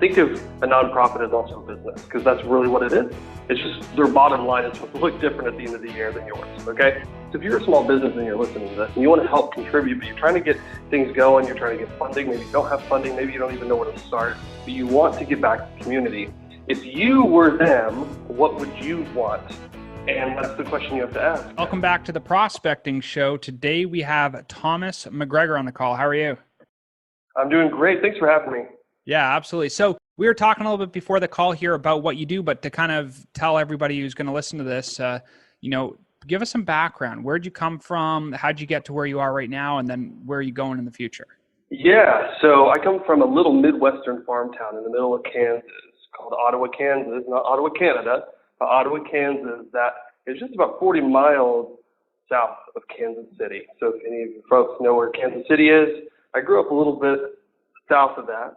think of a nonprofit as also a business, because that's really what it is. It's just their bottom line is supposed to look different at the end of the year than yours, okay? So if you're a small business and you're listening to this and you want to help contribute, but you're trying to get things going, you're trying to get funding, maybe you don't have funding, maybe you don't even know where to start, but you want to give back to the community. If you were them, what would you want? And that's the question you have to ask. Welcome back to the Prospecting Show. Today we have Thomas McGregor on the call. How are you? I'm doing great. Thanks for having me. Yeah, absolutely. So we were talking a little bit before the call here about what you do, but to kind of tell everybody who's going to listen to this, give us some background. Where'd you come from? How'd you get to where you are right now? And then where are you going in the future? Yeah, so I come from a little Midwestern farm town in the middle of Kansas called Ottawa, Kansas, not Ottawa, Canada. Ottawa, Kansas, that is just about 40 miles south of Kansas City. So if any of you folks know where Kansas City is, I grew up a little bit south of that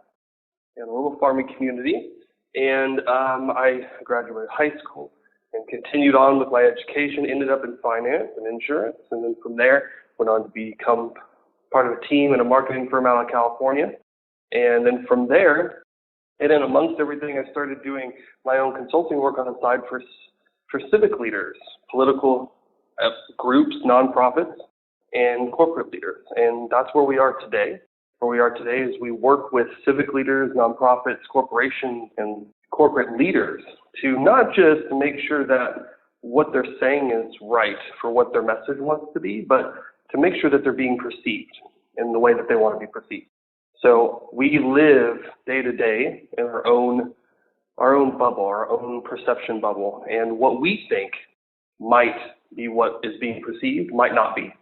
in a little farming community. And I graduated high school and continued on with my education, ended up in finance and insurance. And then from there, went on to become part of a team in a marketing firm out of California. And then from there, and then amongst everything, I started doing my own consulting work on the side for civic leaders, political groups, nonprofits, and corporate leaders. And that's where we are today. Where we are today is we work with civic leaders, nonprofits, corporations, and corporate leaders to not just make sure that what they're saying is right for what their message wants to be, but to make sure that they're being perceived in the way that they want to be perceived. So we live day to day in our own bubble, our own perception bubble, and what we think might be what is being perceived might not be.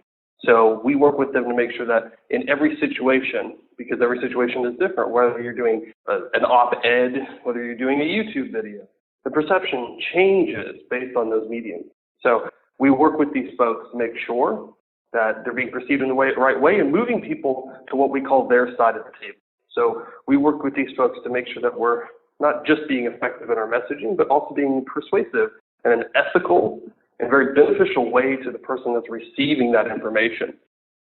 So we work with them to make sure that in every situation, because every situation is different, whether you're doing an op-ed, whether you're doing a YouTube video, the perception changes based on those mediums. So we work with these folks to make sure that they're being perceived in the right way and moving people to what we call their side of the table. So we work with these folks to make sure that we're not just being effective in our messaging, but also being persuasive in an ethical and very beneficial way to the person that's receiving that information.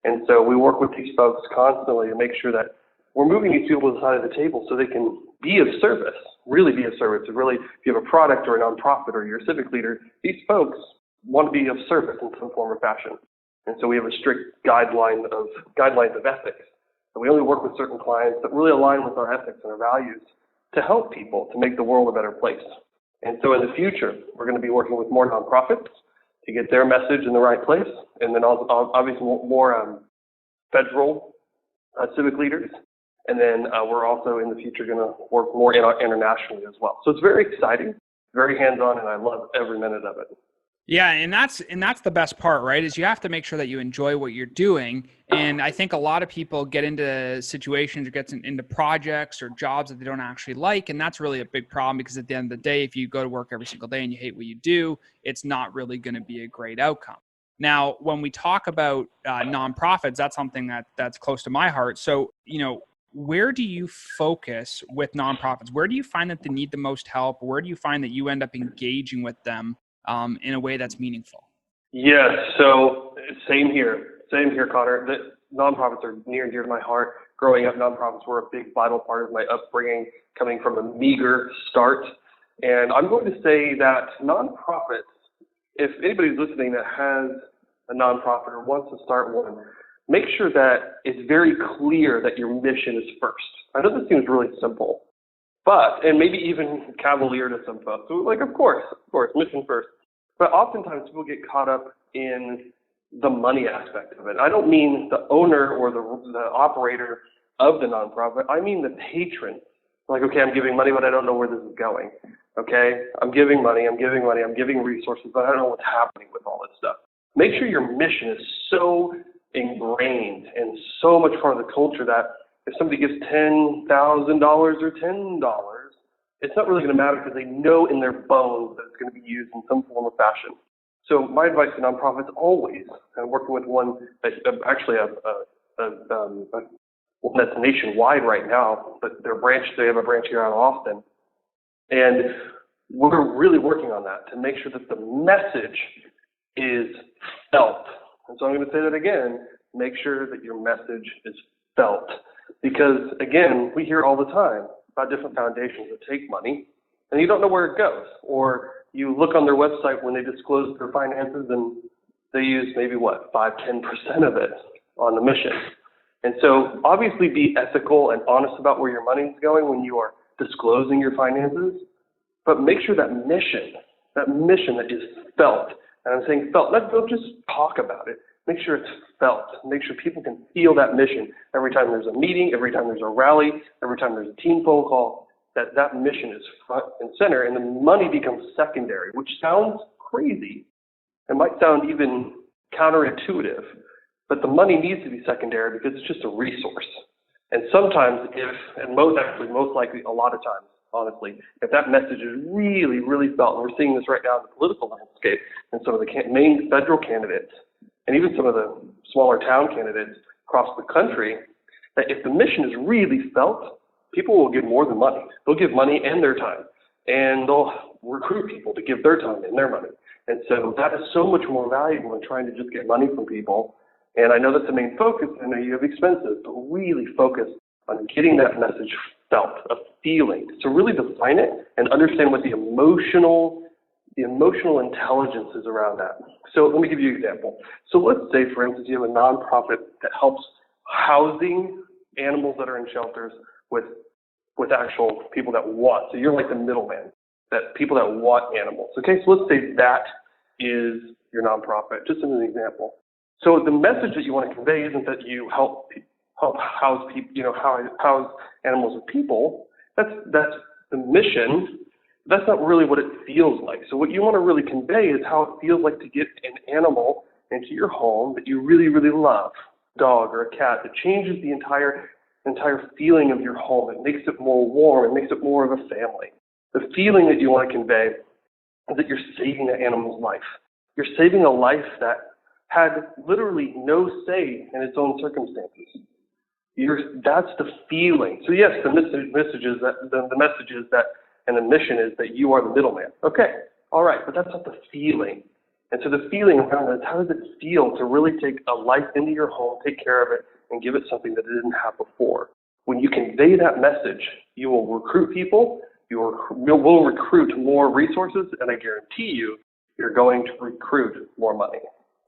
And so we work with these folks constantly to make sure that we're moving these people to the side of the table so they can be of service, really be of service. If you have a product or a nonprofit or you're a civic leader, these folks want to be of service in some form or fashion. And so we have a strict guidelines of ethics. And we only work with certain clients that really align with our ethics and our values to help people to make the world a better place. And so in the future, we're going to be working with more nonprofits to get their message in the right place, and then obviously more federal civic leaders. And then we're also in the future going to work more internationally as well. So it's very exciting, very hands-on, and I love every minute of it. Yeah, and that's the best part, right? Is you have to make sure that you enjoy what you're doing. And I think a lot of people get into situations or get into projects or jobs that they don't actually like, and that's really a big problem because at the end of the day, if you go to work every single day and you hate what you do, it's not really going to be a great outcome. Now, when we talk about nonprofits, that's something that's close to my heart. So, where do you focus with nonprofits? Where do you find that they need the most help? Where do you find that you end up engaging with them in a way that's meaningful? Yes, so same here, Connor. The nonprofits are near and dear to my heart. Growing up, nonprofits were a big, vital part of my upbringing, coming from a meager start. And I'm going to say that nonprofits, if anybody's listening that has a nonprofit or wants to start one, make sure that it's very clear that your mission is first. I know this seems really simple, and maybe even cavalier to some folks. So of course, mission first. But oftentimes people get caught up in the money aspect of it. I don't mean the owner or the operator of the nonprofit. I mean the patron. Okay, I'm giving money, but I don't know where this is going. Okay, I'm giving money, I'm giving resources, but I don't know what's happening with all this stuff. Make sure your mission is so ingrained and so much part of the culture that if somebody gives $10,000 or $10, it's not really going to matter because they know in their bones that it's going to be used in some form or fashion. So my advice to nonprofits always, I'm working with one that's actually one that's nationwide right now, but they have a branch here out of Austin. And we're really working on that to make sure that the message is felt. And so I'm going to say that again, make sure that your message is felt. Because again, we hear all the time, about different foundations that take money, and you don't know where it goes. Or you look on their website when they disclose their finances and they use maybe 5-10% of it on the mission. And so obviously be ethical and honest about where your money is going when you are disclosing your finances, but make sure that mission that is felt, and I'm saying felt, don't just talk about it, make sure it's felt, make sure people can feel that mission every time there's a meeting, every time there's a rally, every time there's a team phone call, that mission is front and center, and the money becomes secondary, which sounds crazy. It might sound even counterintuitive, but the money needs to be secondary because it's just a resource. And sometimes most likely a lot of times, honestly, if that message is really, really felt, and we're seeing this right now in the political landscape and some of the main federal candidates, and even some of the smaller town candidates across the country, that if the mission is really felt, people will give more than money. They'll give money and their time, and they'll recruit people to give their time and their money. And so that is so much more valuable than trying to just get money from people. And I know that's the main focus. I know you have expenses, but really focus on getting that message felt, a feeling. So really define it and understand what the emotional intelligence is around that. So let me give you an example. So let's say, for instance, you have a nonprofit that helps housing animals that are in shelters with actual people that want. So you're like the middleman, that people that want animals. Okay, so let's say that is your nonprofit, just as an example. So the message that you want to convey isn't that you help house people, house animals with people. That's the mission. That's not really what it feels like. So what you want to really convey is how it feels like to get an animal into your home that you really, really love, a dog or a cat. It changes the entire feeling of your home. It makes it more warm. It makes it more of a family. The feeling that you want to convey is that you're saving that animal's life. You're saving a life that had literally no say in its own circumstances. That's the feeling. So yes, the message is that, and the mission is that you are the middleman. Okay, all right, but that's not the feeling. And so the feeling around it is, how does it feel to really take a life into your home, take care of it, and give it something that it didn't have before? When you convey that message, you will recruit people, you will recruit more resources, and I guarantee you're going to recruit more money.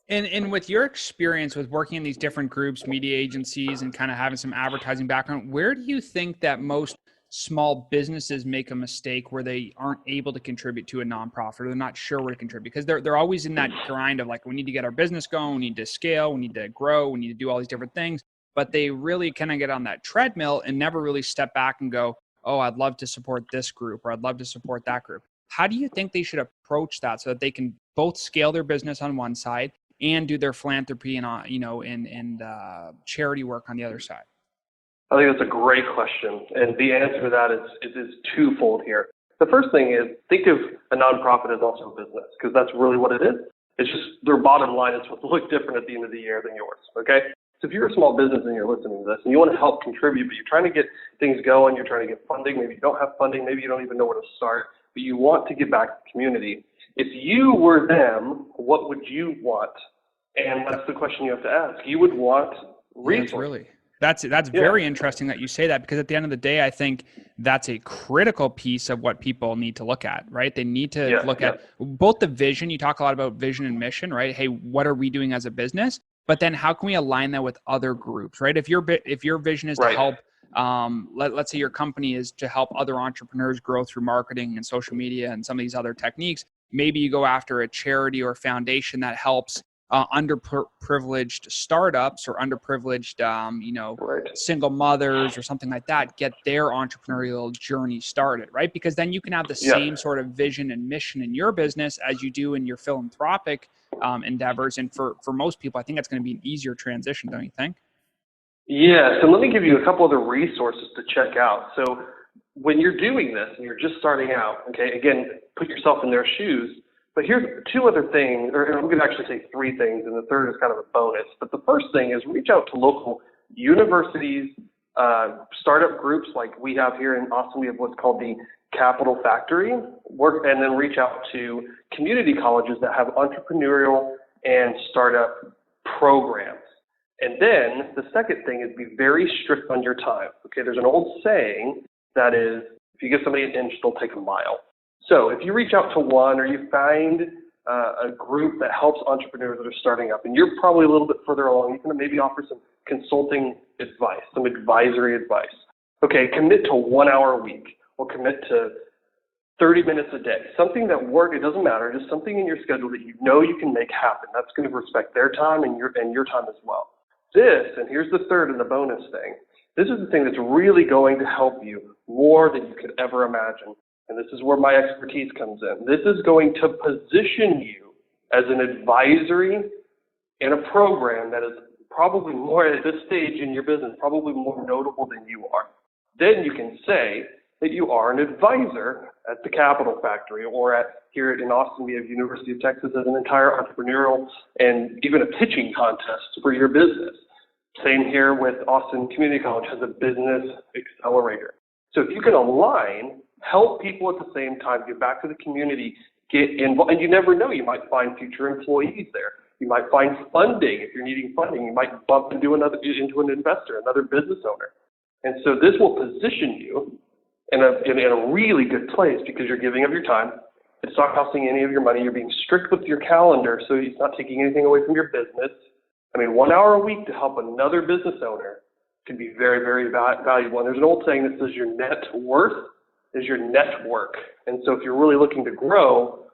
And with your experience with working in these different groups, media agencies, and kind of having some advertising background, where do you think that most small businesses make a mistake where they aren't able to contribute to a nonprofit, or they're not sure where to contribute? Because they're always in that grind of like, we need to get our business going, we need to scale, we need to grow, we need to do all these different things. But they really kind of get on that treadmill and never really step back and go, oh, I'd love to support this group, or I'd love to support that group. How do you think they should approach that so that they can both scale their business on one side and do their philanthropy and charity work on the other side? I think that's a great question, and the answer to that is twofold here. The first thing is, think of a nonprofit as also a business, because that's really what it is. It's just their bottom line is supposed to look different at the end of the year than yours, okay? So if you're a small business and you're listening to this and you want to help contribute, but you're trying to get things going, you're trying to get funding, maybe you don't have funding, maybe you don't even know where to start, but you want to give back to the community. If you were them, what would you want? And that's the question you have to ask. You would want resources. That's very interesting that you say that, because at the end of the day, I think that's a critical piece of what people need to look at, right? They need to look at both the vision. You talk a lot about vision and mission, right? Hey, what are we doing as a business? But then how can we align that with other groups, right? If your vision is to help, let's say your company is to help other entrepreneurs grow through marketing and social media and some of these other techniques, maybe you go after a charity or foundation that helps underprivileged startups or underprivileged, single mothers or something like that, get their entrepreneurial journey started, right? Because then you can have the same sort of vision and mission in your business as you do in your philanthropic endeavors. And for most people, I think that's going to be an easier transition, don't you think? Yeah, so let me give you a couple other resources to check out. So when you're doing this and you're just starting out, okay, again, put yourself in their shoes. But here's two other things, or I'm going to actually say three things, and the third is kind of a bonus. But the first thing is reach out to local universities, startup groups like we have here in Austin. We have what's called the Capital Factory, and then reach out to community colleges that have entrepreneurial and startup programs. And then the second thing is be very strict on your time. Okay, there's an old saying, That is, if you give somebody an inch, they'll take a mile. So if you reach out to one, or you find a group that helps entrepreneurs that are starting up, and you're probably a little bit further along, you can maybe offer some consulting advice, some advisory advice. Okay, commit to 1 hour a week, or commit to 30 minutes a day. Something that it doesn't matter, just something in your schedule that you know you can make happen. That's going to respect their time and your time as well. This, and here's the third and the bonus thing, this is the thing that's really going to help you more than you could ever imagine. And this is where my expertise comes in. This is going to position you as an advisory in a program that is probably more at this stage in your business, probably more notable than you are. Then you can say that you are an advisor at the Capital Factory, or here in Austin, we have University of Texas as an entire entrepreneurial and even a pitching contest for your business. Same here with Austin Community College has a business accelerator. So if you can align, help people at the same time, give back to the community, get involved, and you never know, you might find future employees there. You might find funding. If you're needing funding, you might bump into an investor, another business owner. And so this will position you in a really good place, because you're giving of your time. It's not costing any of your money. You're being strict with your calendar, so it's not taking anything away from your business. 1 hour a week to help another business owner can be very, very valuable. And there's an old saying that says your net worth is your network. And so if you're really looking to grow,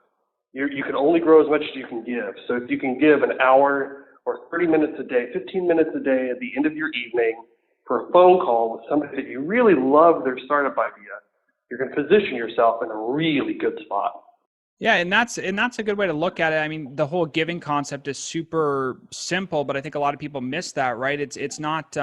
you can only grow as much as you can give. So if you can give an hour or 30 minutes a day, 15 minutes a day at the end of your evening for a phone call with somebody that you really love their startup idea, you're going to position yourself in a really good spot. Yeah, and that's a good way to look at it. The whole giving concept is super simple, but I think a lot of people miss that, right? It's not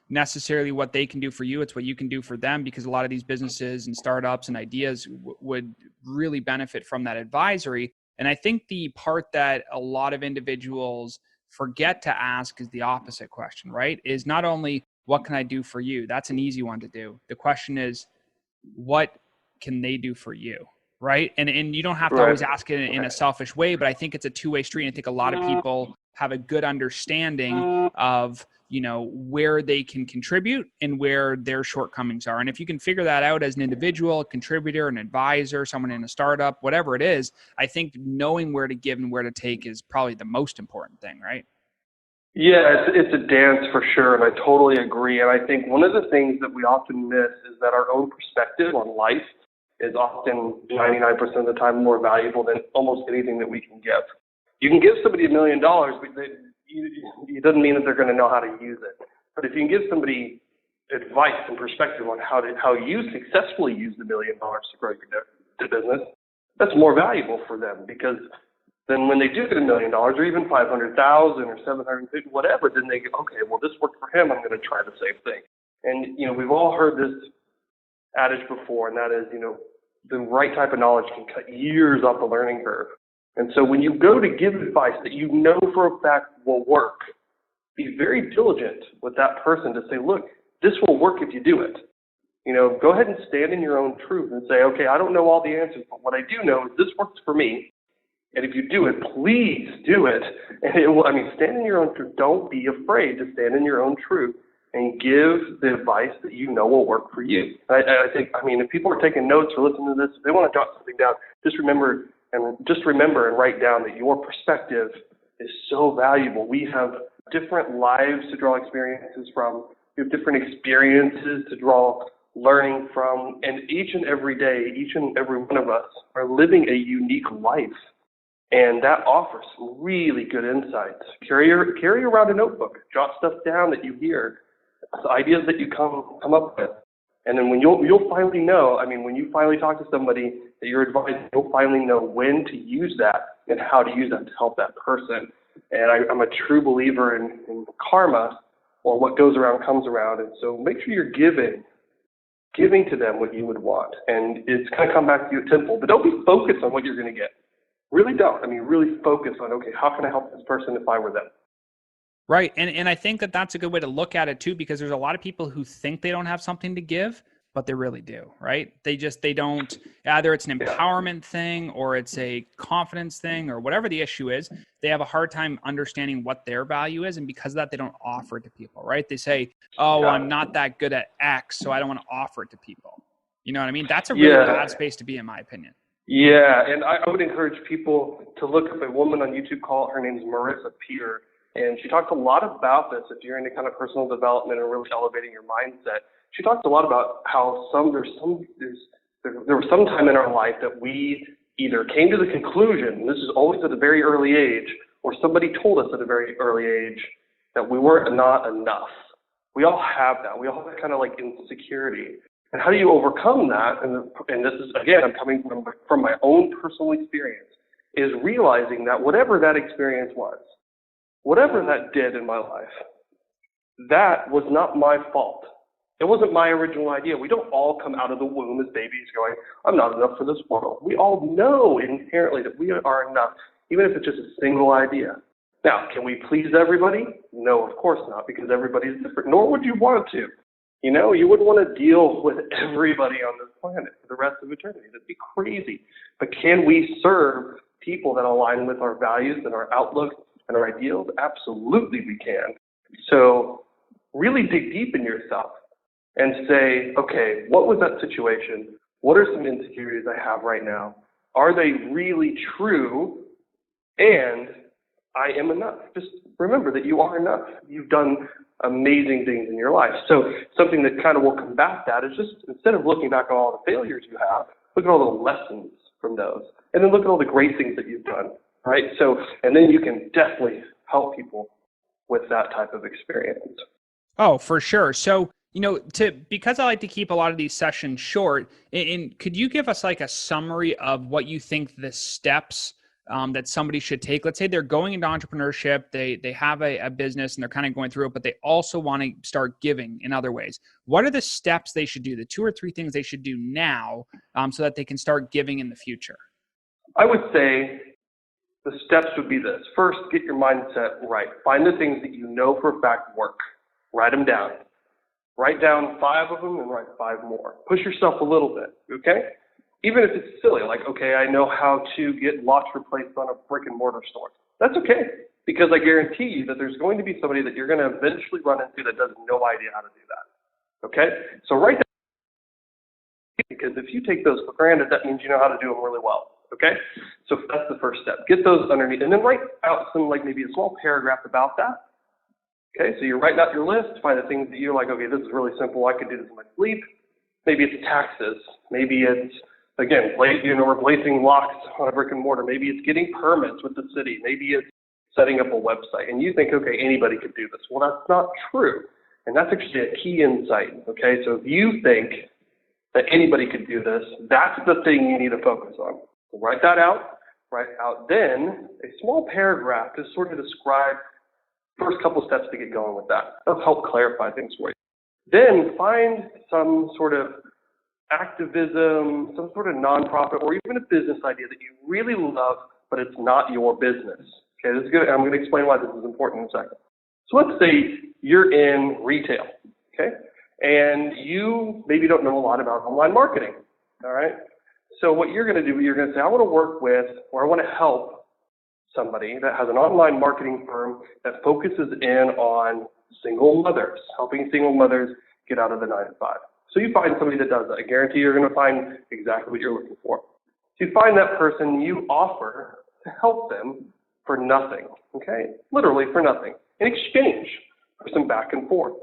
necessarily what they can do for you, it's what you can do for them, because a lot of these businesses and startups and ideas would really benefit from that advisory. And I think the part that a lot of individuals forget to ask is the opposite question, right? Is not only what can I do for you? That's an easy one to do. The question is, what can they do for you? Right. And you don't have to always ask it in a selfish way, but I think it's a two-way street. I think a lot of people have a good understanding of, where they can contribute and where their shortcomings are. And if you can figure that out as an individual, a contributor, an advisor, someone in a startup, whatever it is, I think knowing where to give and where to take is probably the most important thing, right? Yeah, it's a dance for sure, and I totally agree. And I think one of the things that we often miss is that our own perspective on life is often 99% of the time more valuable than almost anything that we can give. You can give somebody $1 million, but it doesn't mean that they're going to know how to use it. But if you can give somebody advice and perspective on how you successfully use the $1 million to grow your business, that's more valuable for them, because then when they do get $1 million, or even 500,000 or 750, whatever, then they go, okay, well, this worked for him, I'm going to try the same thing. And we've all heard this adage before, and that is, the right type of knowledge can cut years off the learning curve. And so when you go to give advice that you know for a fact will work, be very diligent with that person to say, look, this will work if you do it. Go ahead and stand in your own truth and say, okay, I don't know all the answers, but what I do know is this works for me. And if you do it, please do it. And it will, stand in your own truth. Don't be afraid to stand in your own truth and give the advice that you know will work for you. I think, if people are taking notes or listening to this, if they want to jot something down, just remember and write down that your perspective is so valuable. We have different lives to draw experiences from. We have different experiences to draw learning from. And each and every day, each and every one of us are living a unique life. And that offers some really good insights. Carry around a notebook. Jot stuff down that you hear. Ideas that you come up with. And then when you'll finally know, when you finally talk to somebody that you're advising, you'll finally know when to use that and how to use that to help that person. And I'm a true believer in karma, or what goes around comes around. And so make sure you're giving to them what you would want. And it's going to come back to you tenfold. But don't be focused on what you're going to get. Really don't. Really focus on, okay, how can I help this person if I were them? Right. And I think that that's a good way to look at it too, because there's a lot of people who think they don't have something to give, but they really do, right? They don't, either it's an empowerment thing or it's a confidence thing or whatever the issue is. They have a hard time understanding what their value is. And because of that, they don't offer it to people, right? They say, I'm not that good at X, so I don't want to offer it to people. You know what I mean? That's a really Yeah. bad space to be, in my opinion. Yeah, and I would encourage people to look up a woman on YouTube her name's Marissa Peer, and she talks a lot about this if you're into kind of personal development and really elevating your mindset. She talks a lot about how there was some time in our life that we either came to the conclusion, this is always at a very early age, or somebody told us at a very early age that we were not enough. We all have that. We all have that kind of like insecurity. And how do you overcome that? And this is, again, I'm coming from my own personal experience, is realizing that whatever that experience was, whatever that did in my life, that was not my fault. It wasn't my original idea. We don't all come out of the womb as babies going, I'm not enough for this world. We all know inherently that we are enough, even if it's just a single idea. Now, can we please everybody? No, of course not, because everybody's different, nor would you want to. You know, you wouldn't want to deal with everybody on this planet for the rest of eternity. That'd be crazy. But can we serve people that align with our values and our outlook and our ideals? Absolutely we can. So really dig deep in yourself and say, okay, what was that situation? What are some insecurities I have right now? Are they really true? And I am enough. Just remember that you are enough. You've done amazing things in your life. So something that kind of will combat that is just, instead of looking back at all the failures you have, look at all the lessons from those. And then look at all the great things that you've done, right? So, and then you can definitely help people with that type of experience. Oh, for sure. So, you know, because I like to keep a lot of these sessions short, and could you give us like a summary of what you think the steps that somebody should take? Let's say they're going into entrepreneurship, they have a business and they're kind of going through it, but they also want to start giving in other ways. What are the steps they should do, the 2 or 3 things they should do now so that they can start giving in the future? I would say the steps would be this. First, get your mindset right. Find the things that you know for a fact work. Write them down. Write down 5 of them and write 5 more. Push yourself a little bit, okay? Even if it's silly, like, okay, I know how to get locks replaced on a brick and mortar store. That's okay, because I guarantee you that there's going to be somebody that you're going to eventually run into that has no idea how to do that, okay? So write that, because if you take those for granted, that means you know how to do them really well, okay? So that's the first step. Get those underneath, and then write out some, like maybe a small paragraph about that. Okay, so you're writing out your list, find the things that you're like, okay, this is really simple, I could do this in my sleep. Maybe it's taxes. Maybe it's, again, replacing locks on a brick and mortar. Maybe it's getting permits with the city. Maybe it's setting up a website. And you think, okay, anybody could do this. Well, that's not true. And that's actually a key insight, okay? So if you think that anybody could do this, that's the thing you need to focus on. So write that out. Write out then a small paragraph to sort of describe first couple steps to get going with that. That'll help clarify things for you. Then find some sort of activism, some sort of nonprofit, or even a business idea that you really love, but it's not your business. Okay, this is good. I'm going to explain why this is important in a second. So let's say you're in retail, okay, and you maybe don't know a lot about online marketing, all right? So what you're going to do, you're going to say, I want to work with, or I want to help somebody that has an online marketing firm that focuses in on single mothers, helping single mothers get out of the 9 to 5. So you find somebody that does that. I guarantee you're going to find exactly what you're looking for. So you find that person, you offer to help them for nothing, okay? Literally for nothing, in exchange for some back and forth.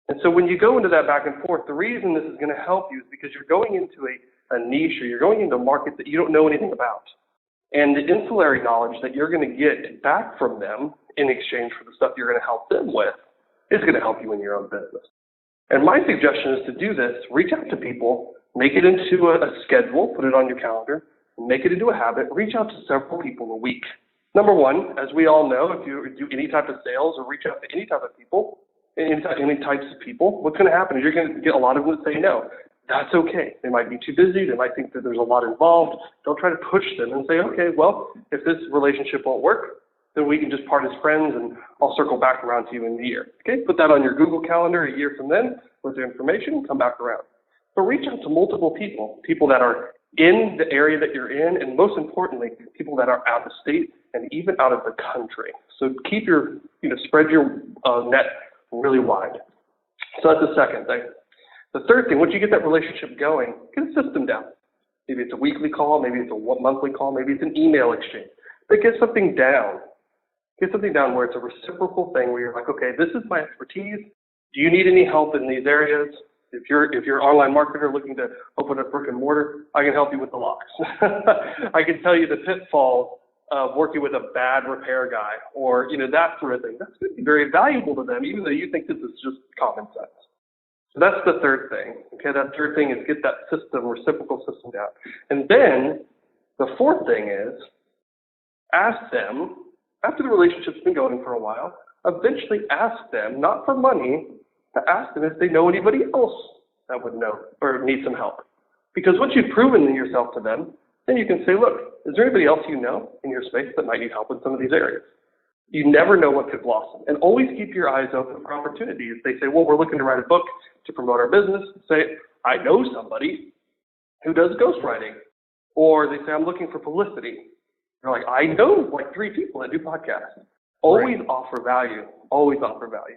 And so when you go into that back and forth, the reason this is going to help you is because you're going into a niche, or you're going into a market that you don't know anything about. And the ancillary knowledge that you're going to get back from them in exchange for the stuff you're going to help them with is going to help you in your own business. And my suggestion is to do this, reach out to people, make it into a schedule, put it on your calendar, make it into a habit, reach out to several people a week. Number one, as we all know, if you do any type of sales or reach out to any type of people, any types of people, what's going to happen is you're going to get a lot of them that say no. That's okay. They might be too busy. They might think that there's a lot involved. Don't try to push them and say, okay, well, if this relationship won't work, then we can just part as friends and I'll circle back around to you in a year. Okay, put that on your Google Calendar a year from then with the information, come back around. But reach out to multiple people, people that are in the area that you're in, and most importantly, people that are out of state and even out of the country. So keep spread your net really wide. So that's the second thing. The third thing, once you get that relationship going, get a system down. Maybe it's a weekly call, maybe it's a monthly call, maybe it's an email exchange. But get something down. Get something down where it's a reciprocal thing where you're like, okay, this is my expertise. Do you need any help in these areas? If you're an online marketer looking to open a brick and mortar, I can help you with the locks. I can tell you the pitfalls of working with a bad repair guy, or that sort of thing. That's going to be very valuable to them, even though you think this is just common sense. So that's the third thing. Okay, that third thing is get that reciprocal system down. And then the fourth thing is ask them, after the relationship's been going for a while, eventually ask them, not for money, to ask them if they know anybody else that would know or need some help. Because once you've proven yourself to them, then you can say, look, is there anybody else you know in your space that might need help in some of these areas? You never know what could blossom. And always keep your eyes open for opportunities. They say, well, we're looking to write a book to promote our business. Say, I know somebody who does ghostwriting. Or they say, I'm looking for publicity. You're like, I know like 3 people that do podcasts. Always offer value. Always offer value.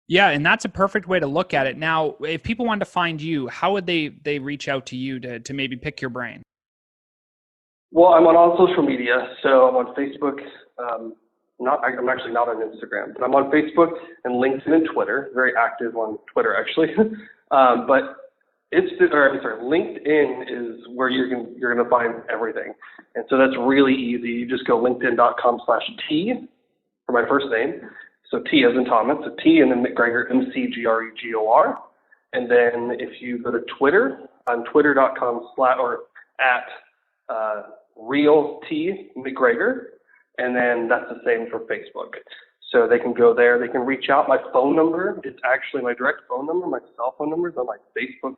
Yeah, and that's a perfect way to look at it. Now, if people wanted to find you, how would they reach out to you to maybe pick your brain? Well, I'm on all social media. So I'm on Facebook. I'm actually not on Instagram, but I'm on Facebook and LinkedIn and Twitter. Very active on Twitter, actually. But LinkedIn is where you're going to find everything. And so that's really easy. You just go linkedin.com/T for my first name. So T as in Thomas, so T and then McGregor, McGregor. And then if you go to Twitter, on twitter.com/ or at real T McGregor. And then that's the same for Facebook. So they can go there, they can reach out. My phone number is actually my direct phone number. My cell phone number is on my Facebook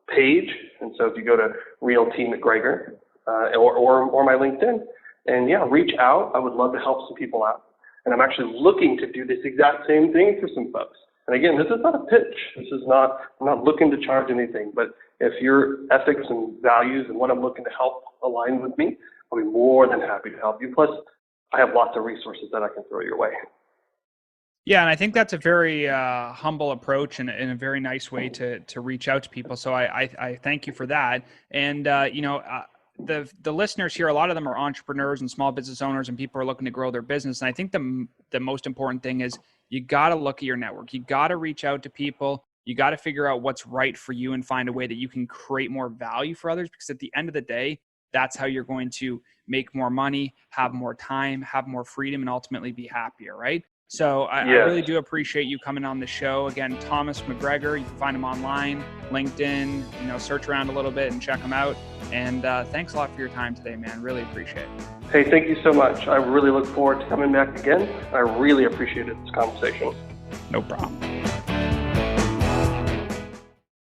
page. And so if you go to Real T McGregor or my LinkedIn, and yeah, reach out. I would love to help some people out. And I'm actually looking to do this exact same thing for some folks. And again, this is not a pitch. I'm not looking to charge anything. But if your ethics and values and what I'm looking to help align with me, I'll be more than happy to help you. Plus, I have lots of resources that I can throw your way. Yeah, and I think that's a very humble approach and a very nice way to reach out to people. So I thank you for that. And the listeners here, a lot of them are entrepreneurs and small business owners, and people are looking to grow their business. And I think the most important thing is you got to look at your network. You got to reach out to people. You got to figure out what's right for you and find a way that you can create more value for others. Because at the end of the day, that's how you're going to make more money, have more time, have more freedom, and ultimately be happier, right? So I really do appreciate you coming on the show. Again, Thomas McGregor, you can find him online, LinkedIn, search around a little bit and check him out. And thanks a lot for your time today, man. Really appreciate it. Hey, thank you so much. I really look forward to coming back again. I really appreciated this conversation. No problem.